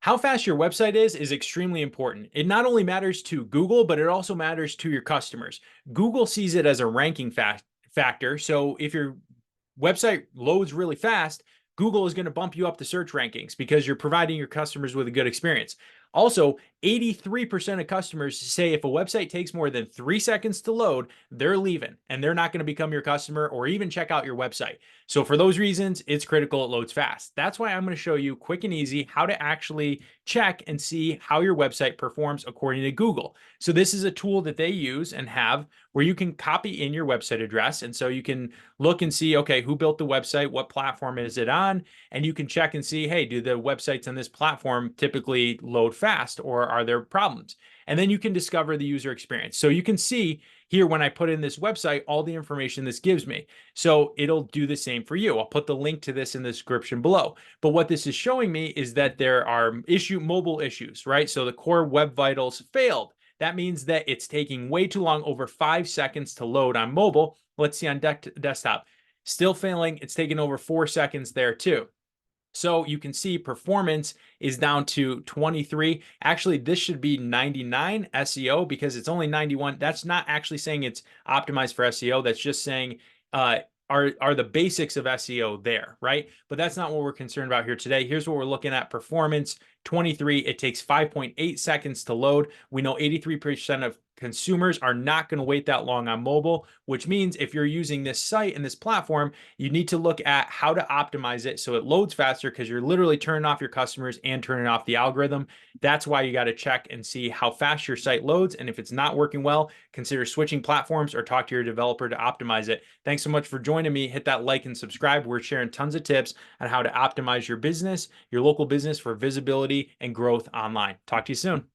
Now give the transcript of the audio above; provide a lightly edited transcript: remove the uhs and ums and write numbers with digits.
How fast your website is extremely important. It not only matters to Google, but it also matters to your customers. Google sees it as a ranking factor. So if your website loads really fast, Google is going to bump you up the search rankings because you're providing your customers with a good experience. Also, 83% of customers say if a website takes more than 3 seconds to load, they're leaving and they're not going to become your customer or even check out your website. So, for those reasons, it's critical it loads fast. That's why I'm going to show you quick and easy how to actually check and see how your website performs according to Google. So, this is a tool that they use and have where you can copy in your website address. And so you can look and see, okay, who built the website? What platform is it on? And you can check and see, hey, do the websites on this platform typically load fast or are there problems? And then you can discover the user experience. So you can see here when I put in this website, all the information this gives me. So it'll do the same for you. I'll put the link to this in the description below. But what this is showing me is that there are mobile issues, right? So the core web vitals failed. That means that it's taking way too long, over 5 seconds to load on mobile. Let's see on desktop. Still failing. It's taking over 4 seconds there too. So you can see performance is down to 23. Actually, this should be 99 SEO because it's only 91. That's not actually saying it's optimized for SEO. That's just saying are the basics of SEO there, right? But that's not what we're concerned about here today. Here's what we're looking at: performance 23. It takes 5.8 seconds to load. We know 83% of consumers are not going to wait that long on mobile, which means if you're using this site and this platform, you need to look at how to optimize it so it loads faster, because you're literally turning off your customers and turning off the algorithm. That's why you got to check and see how fast your site loads. And if it's not working well, consider switching platforms or talk to your developer to optimize it. Thanks so much for joining me. Hit that like and subscribe. We're sharing tons of tips on how to optimize your business, your local business, for visibility and growth online. Talk to you soon.